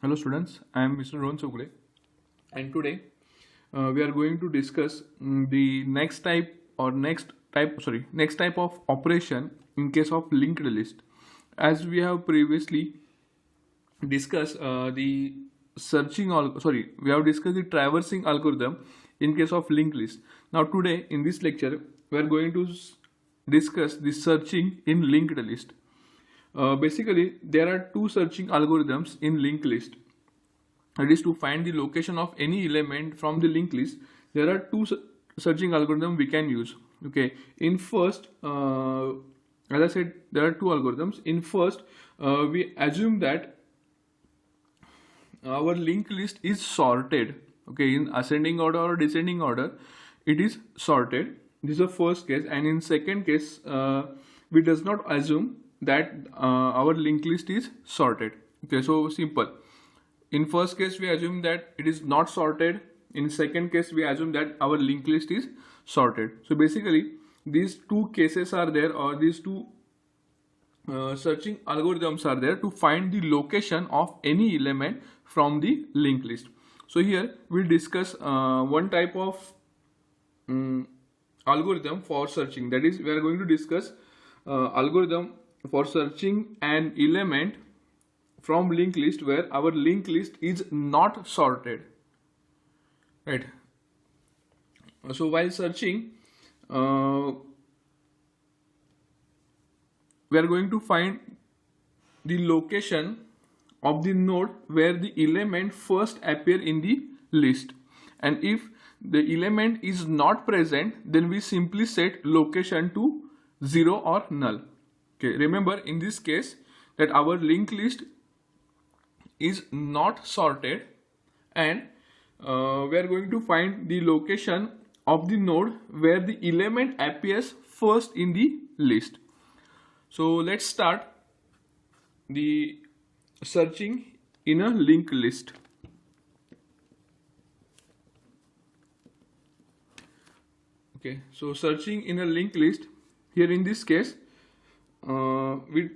Hello students, I am Mr. Ron Chogle, and today we are going to discuss the next type of operation in case of linked list. As we have previously discussed we have discussed the traversing algorithm in case of linked list. Now today in this lecture we are going to discuss the searching in linked list. Basically, there are two searching algorithms in linked list. It is to find the location of any element from the linked list. There are two searching algorithms we can use. Okay, in first, as I said, there are two algorithms. In first, we assume that our linked list is sorted. Okay, in ascending order or descending order, it is sorted. This is the first case, and in second case, we does not assume that our linked list is sorted. Okay, so simple. In first case, we assume that it is not sorted. In second case, we assume that our linked list is sorted. So basically, these two cases are there, or these two searching algorithms are there to find the location of any element from the linked list. So here we'll discuss one type of algorithm for searching. That is, we are going to discuss algorithm for searching an element from linked list where our linked list is not sorted, right? So while searching, we are going to find the location of the node where the element first appear in the list, and if the element is not present, then we simply set location to 0 or null. Okay, remember in this case that our linked list is not sorted, and we are going to find the location of the node where the element appears first in the list. So let's start the searching in a linked list. Okay, so searching in a linked list, here in this case, we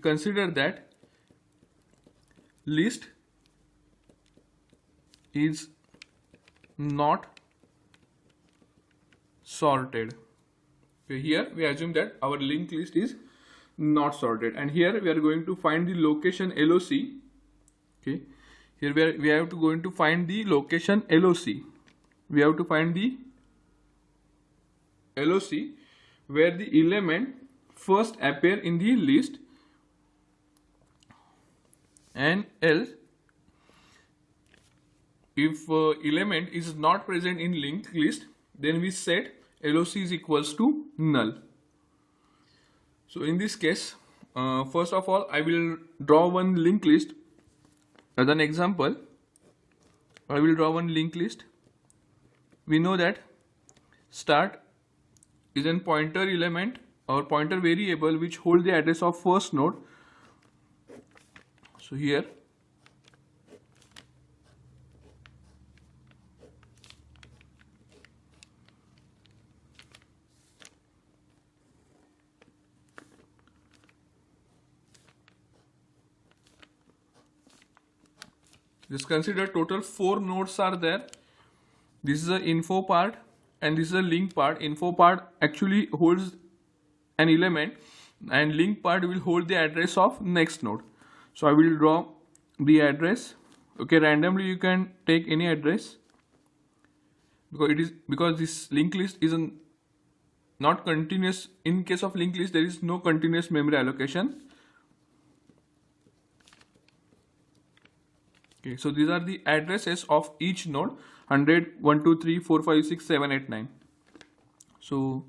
consider that list is not sorted. Okay, here we assume that our linked list is not sorted, and here we are going to find the location LOC. Okay, here we have to going to find the location LOC. We have to find the LOC where the element first appear in the list, and else if element is not present in linked list, then we set LOC is equals to null. So in this case, first of all, I will draw one linked list. As an example, I will draw one linked list. We know that start is a pointer element or pointer variable which hold the address of first node. So here just consider total 4 nodes are there. This is the info part and this is the link part. Info part actually holds an element and link part will hold the address of next node. So I will draw the address. Okay, randomly you can take any address because this linked list is not continuous. In case of linked list, there is no continuous memory allocation. Okay, so these are the addresses of each node: 100, 1, 2, 3, 4, 5, 6, 7, 8, 9. So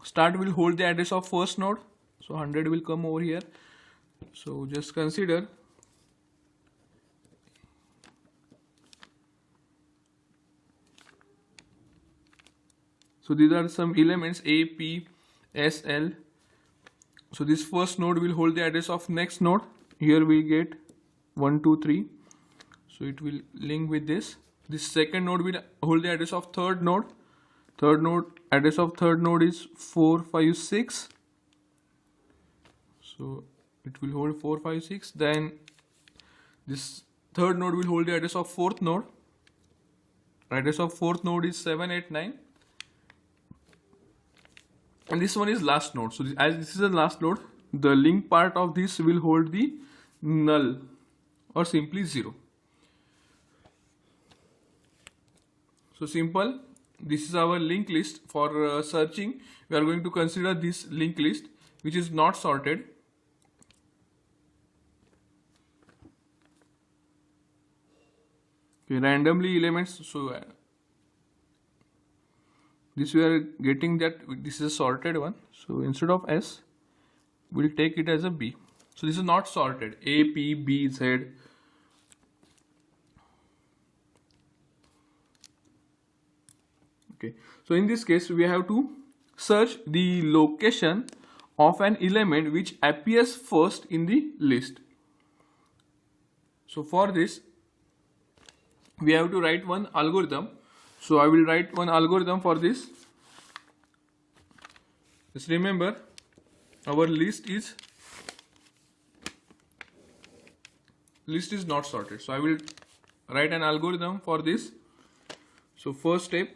start will hold the address of first node, so 100 will come over here. So just consider so these are some elements A, P, S, L. So this first node will hold the address of next node. Here we get 1, 2, 3. So it will link with this. This second node will hold the address of third node. Address of third node is 4, 5, 6. So it will hold 4, 5, 6. Then this third node will hold the address of fourth node. Address of fourth node is 7, 8, 9. And this one is last node. So as this is the last node, the link part of this will hold the null or simply 0. So simple. This is our linked list. For searching, we are going to consider this linked list which is not sorted. Okay, randomly elements. So this we are getting that this is a sorted one. So instead of S, we'll take it as a B. So this is not sorted. A, P, B, Z. Okay. So in this case, we have to search the location of an element which appears first in the list. So for this, we have to write one algorithm. So I will write one algorithm for this. Just remember, our list is not sorted. So I will write an algorithm for this. So first step,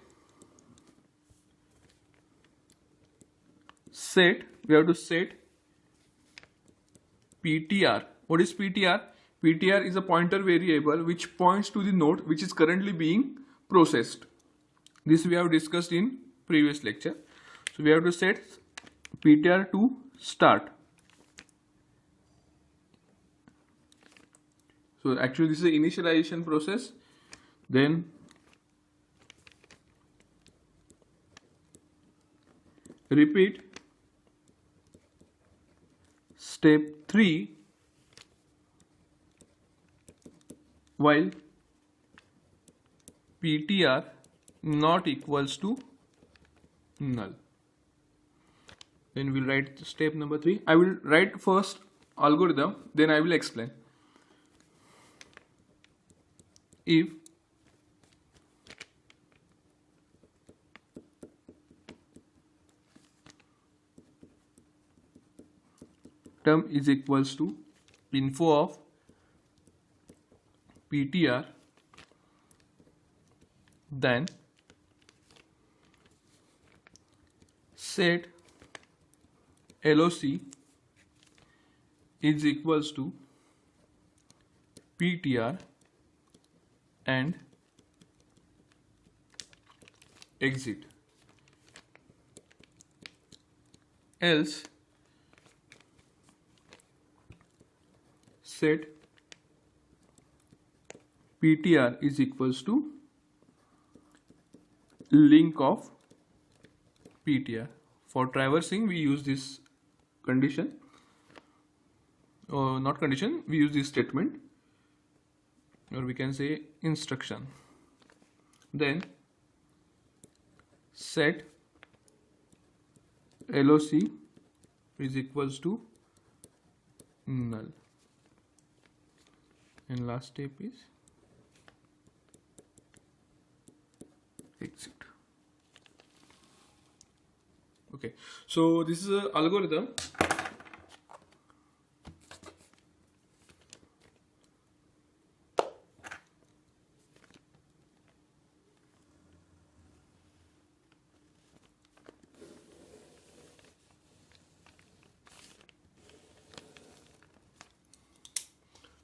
we have to set PTR. What is PTR? PTR is a pointer variable which points to the node which is currently being processed. This we have discussed in previous lecture. So we have to set PTR to start. So actually this is the initialization process. Then repeat step 3 while PTR not equals to null. Then we'll write step number 3. I will write first algorithm, then I will explain. If term is equals to info of PTR, then set LOC is equals to PTR and exit. Else set PTR is equals to link of PTR. For traversing, we use this condition, or not condition, we use this statement, or we can say instruction. Then set LOC is equals to null. And last step is exit. Okay, so this is an algorithm.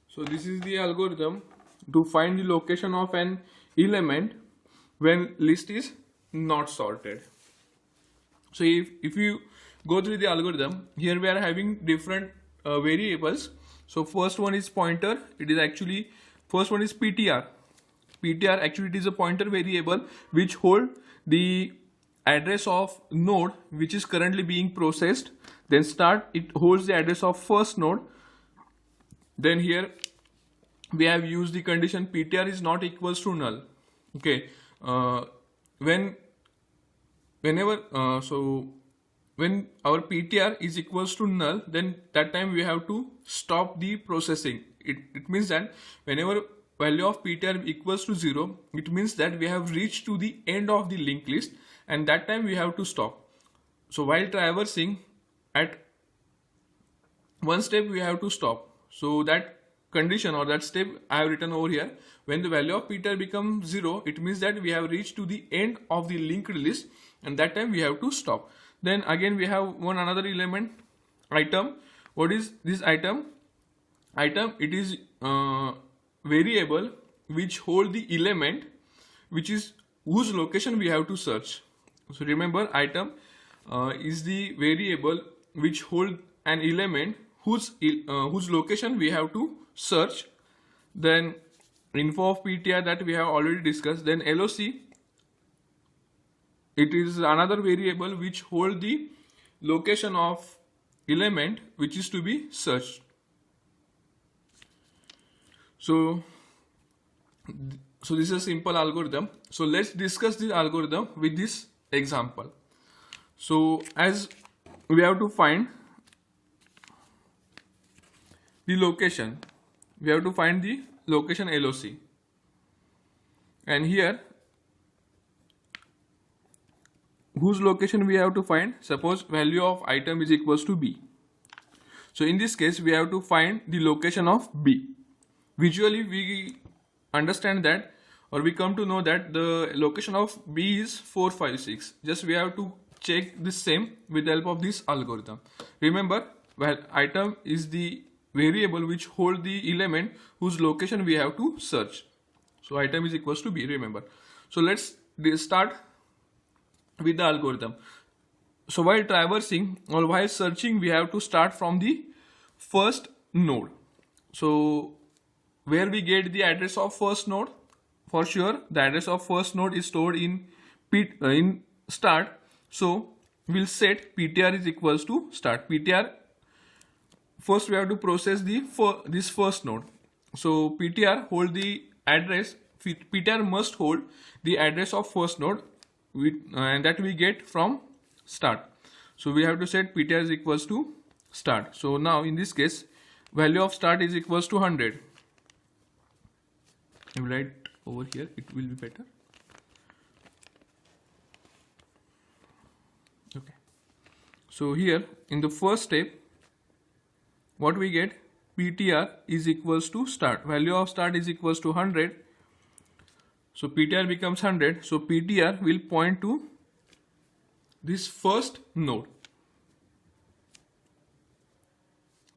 So this is the algorithm to find the location of an element when list is not sorted. So if you go through the algorithm, here we are having different variables. So first one is pointer. It is actually, first one is PTR. PTR actually it is a pointer variable which hold the address of node which is currently being processed. Then start, it holds the address of first node. Then here we have used the condition PTR is not equals to null. Okay, when our PTR is equals to null, then that time we have to stop the processing. It means that whenever value of PTR equals to 0, it means that we have reached to the end of the linked list, and that time we have to stop. So while traversing at one step we have to stop. So that condition or that step I have written over here, when the value of ptr becomes 0, it means that we have reached to the end of the linked list, and that time we have to stop. Then again we have one another element, item. What is this item? Item, it is variable which hold the element which is whose location we have to search. So remember, item is the variable which hold an element whose location we have to search. Then info of ptr, that we have already discussed. Then loc, it is another variable which hold the location of element which is to be searched. So this is a simple algorithm. So let's discuss this algorithm with this example. So as we have to find the location, we have to find the location LOC, and here whose location we have to find. Suppose value of item is equals to b. So in this case we have to find the location of b. Visually we understand that, or we come to know that the location of b is 4, 5, 6. Just we have to check the same with the help of this algorithm. Remember, well, item is the variable which hold the element whose location we have to search. So item is equals to b, remember. So let's start with the algorithm. So while traversing or while searching, we have to start from the first node. So where we get the address of first node? For sure, the address of first node is stored in start. So we'll set ptr is equals to start. Ptr, first we have to process this first node. So ptr hold the address. Ptr must hold the address of first node, and that we get from start. So we have to set ptr is equals to start. So now in this case, value of start is equals to 100. I will write over here, it will be better. Okay. So here in the first step, what we get? ptr is equals to start. Value of start is equals to 100. So ptr becomes 100. So ptr will point to this first node.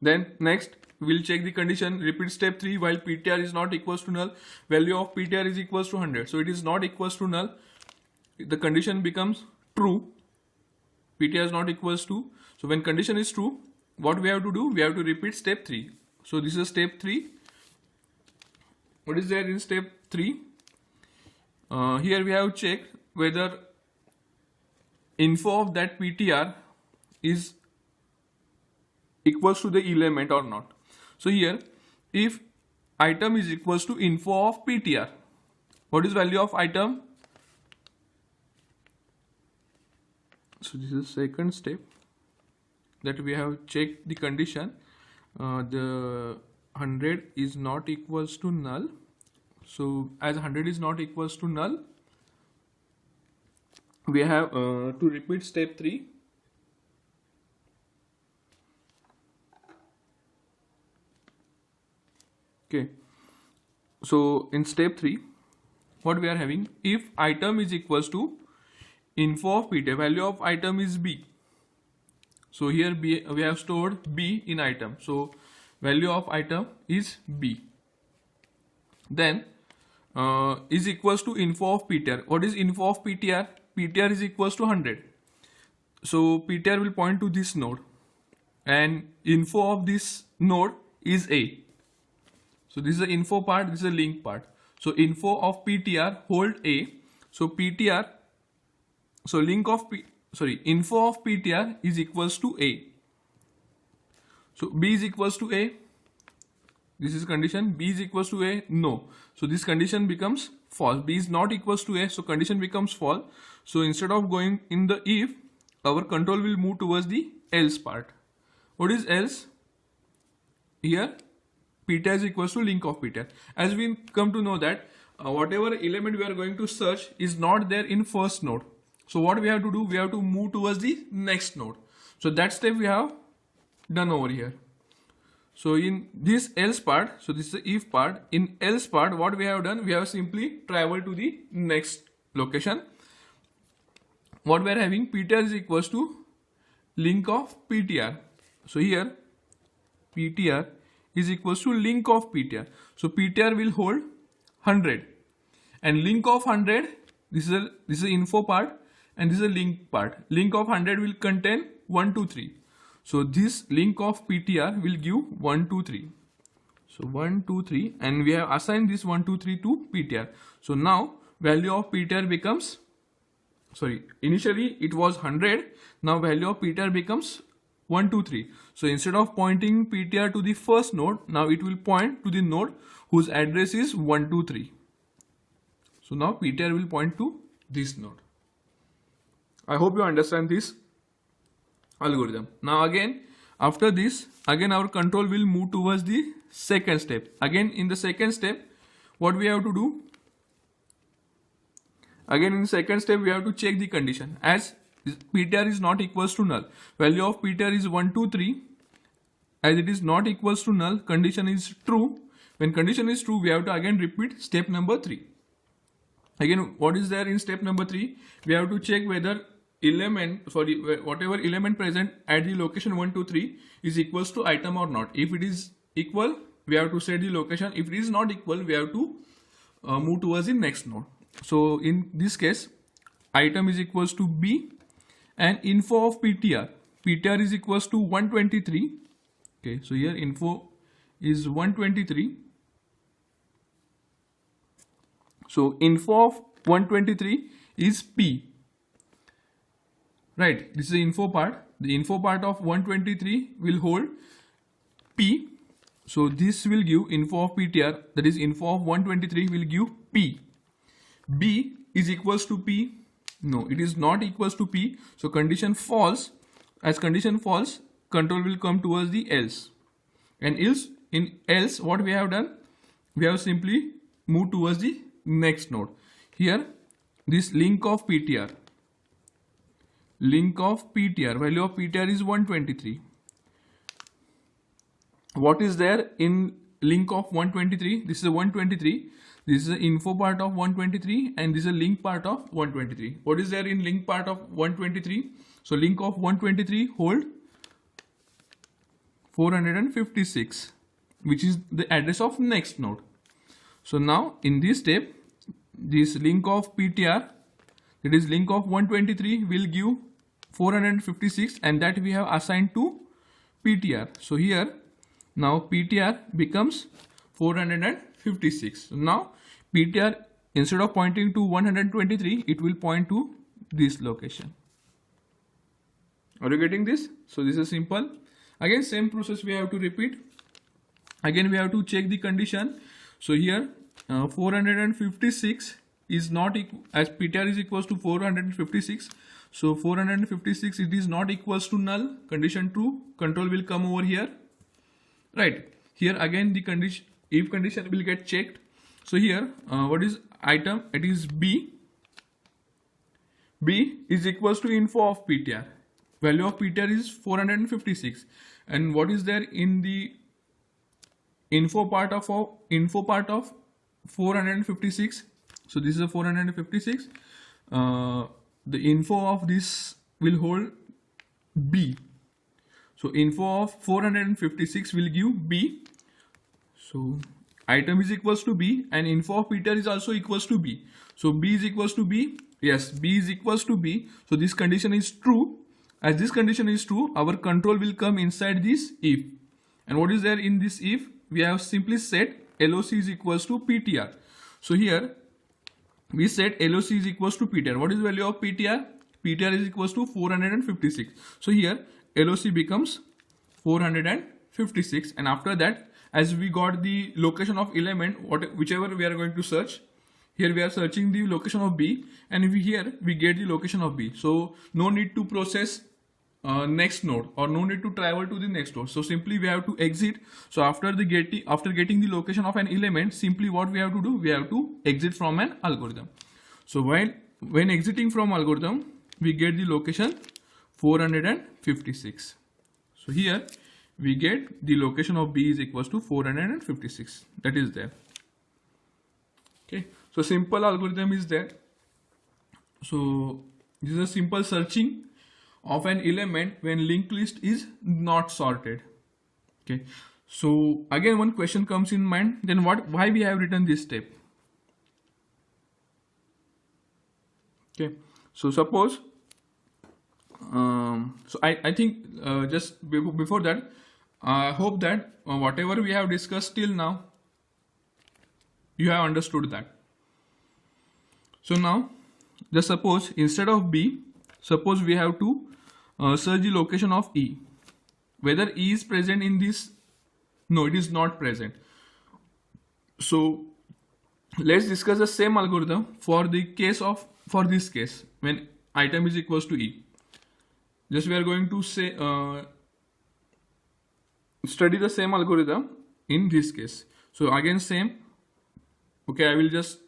Then next we'll check the condition, repeat step 3 while ptr is not equals to null. Value of ptr is equals to 100. So it is not equals to null. The condition becomes true. ptr is not equals to. So when condition is true, what we have to do? We have to repeat step 3. So this is step 3. What is there in step 3? Here we have checked whether info of that ptr is equals to the element or not. So here, if item is equals to info of ptr, what is value of item? So this is second step that we have checked the condition. The 100 is not equals to null. So as 100 is not equals to null, we have to repeat step 3. Okay. So in step 3, what we are having? If item is equals to info of ptr, value of item is b. So here b, we have stored b in item. So value of item is b. Then is equals to info of ptr. What is info of ptr? ptr is equals to 100. So ptr will point to this node, and info of this node is a. So this is the info part, this is the link part. So info of ptr hold a. So ptr, so info of ptr is equals to a. So b is equals to a. This is condition. B is equals to a. No. So this condition becomes false. B is not equals to a. So condition becomes false. So instead of going in the if, our control will move towards the else part. What is else? Here ptr is equals to link of ptr. As we come to know that whatever element we are going to search is not there in first node. So what we have to do? We have to move towards the next node. So that step we have done over here. So in this else part, so this is the if part. In else part, what we have done, we have simply traveled to the next location. What we are having, ptr is equals to link of ptr. So here ptr is equals to link of ptr. So ptr will hold 100 and link of 100, this is the info part and this is the link part. Link of 100 will contain 1 2 3. So this link of ptr will give 1 2 3. So 1 2 3 and we have assigned this 1 2 3 to ptr. So now value of ptr becomes, sorry, initially it was 100, now value of ptr becomes 1 2 3. So instead of pointing ptr to the first node, now it will point to the node whose address is 1 2 3. So now ptr will point to this node. I hope you understand this algorithm. Now again, after this, again our control will move towards the second step. Again in the second step, what we have to do? Again in the second step, we have to check the condition. As ptr is not equals to null, value of ptr is 1 2 3. As it is not equals to null, condition is true. When condition is true, we have to again repeat step number 3. Again, what is there in step number 3? We have to check whether whatever element present at the location 1 2 3 is equals to item or not. If it is equal, we have to set the location. If it is not equal, we have to move towards the next node. So in this case, item is equals to b and info of ptr is equals to 123. Okay, so here info is 123. So info of 123 is p. Right, this is the info part. The info part of 123 will hold p. So this will give info of ptr, that is info of 123 will give p. B is equals to p. No, it is not equals to p. So condition false. As condition false, control will come towards the else. And in else, what we have done? We have simply moved towards the next node. Here, this link of ptr. Link of ptr, value of ptr is 123. What is there in link of 123? This is a 123. This is the info part of 123 and this is a link part of 123. What is there in link part of 123? So link of 123 hold 456, which is the address of next node. So now in this step, this link of ptr, that is link of 123 will give 456 and that we have assigned to ptr. So here now ptr becomes 456. So now ptr, instead of pointing to 123, it will point to this location. Are you getting this? So this is simple. Again same process we have to repeat. Again we have to check the condition. So here 456 is not equal, as ptr is equals to 456. So 456, it is not equals to null. Condition true. Control will come over here. Right. Here again the condition, if condition will get checked. So here what is item? It is b. B is equals to info of ptr. Value of ptr is 456. And what is there in the info part of 456? So this is a 456. The info of this will hold b. So info of 456 will give b. So item is equals to b and info of ptr is also equals to b. So b is equals to b. Yes, b is equals to b. So this condition is true. As this condition is true, our control will come inside this if. And what is there in this if? We have simply set LOC is equals to ptr. So here we set LOC is equals to ptr. What is the value of ptr? Ptr is equals to 456. So here LOC becomes 456, and after that, as we got the location of element, whichever we are going to search, here we are searching the location of b, and here we get the location of b. So no need to process next node, or no need to travel to the next node. So simply we have to exit. So after getting the location of an element, simply what we have to do, we have to exit from an algorithm. So when exiting from algorithm, we get the location 456. So here we get the location of B is equals to 456. That is there. Okay, so simple algorithm is there. So this is a simple searching of an element when linked list is not sorted. Okay, so again one question comes in mind, then why we have written this step? Okay, so suppose so I think just before that, I hope that whatever we have discussed till now, you have understood that. So now just suppose instead of B, suppose we have to search the location of E. Whether E is present in this, no, it is not present. So let's discuss the same algorithm for this case when item is equals to E. Just we are going to say study the same algorithm in this case. So again same. Okay, I will just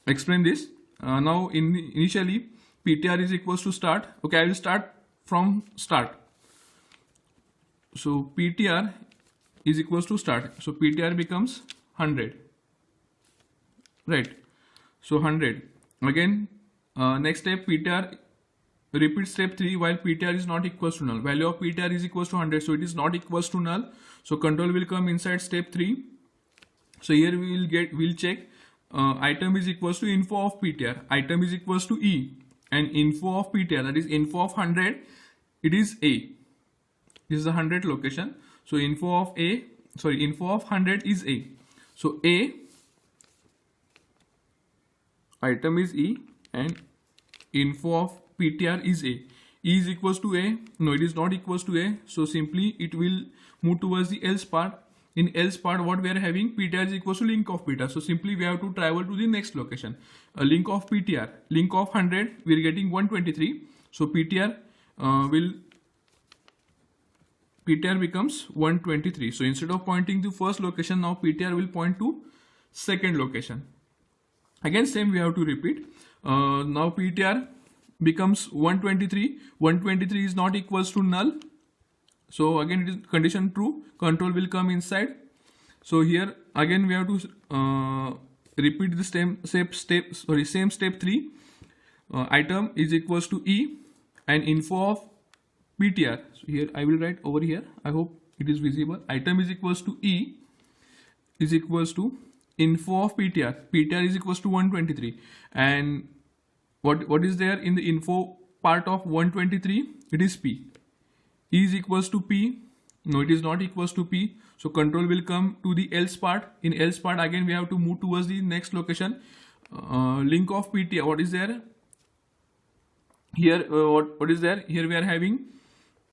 explain this. Now initially PTR is equals to start. Okay, I will start from start. So PTR is equals to start. So PTR becomes 100. Right. So 100. Again, next step PTR, repeat step 3 while PTR is not equals to null. Value of PTR is equals to 100. So it is not equals to null. So control will come inside step 3. So here we'll check item is equals to info of PTR. Item is equals to E. And info of PTR, that is info of 100, it is A. This is the 100 location. So info of 100 is A. So A, item is E, and info of PTR is A. E is equals to A. No, it is not equals to A. So simply it will move towards the else part. In else part, what we are having, PTR is equals to link of PTR. So simply we have to travel to the next location. A link of PTR, link of 100, we are getting 123. So PTR becomes 123. So instead of pointing to first location, now PTR will point to second location. Again same we have to repeat. Now PTR becomes 123. 123 is not equals to null. So again it is condition true. Control will come inside. So here again we have to repeat the same step 3. Item is equals to E and info of PTR. So here I will write over here. I hope it is visible. Item is equals to E is equals to info of PTR. PTR is equals to 123. And what is there in the info part of 123? It is P. E is equals to P. No, it is not equals to P. So control will come to the else part. In else part again we have to move towards the next location. Link of PTR. What is there? Here what is there? Here we are having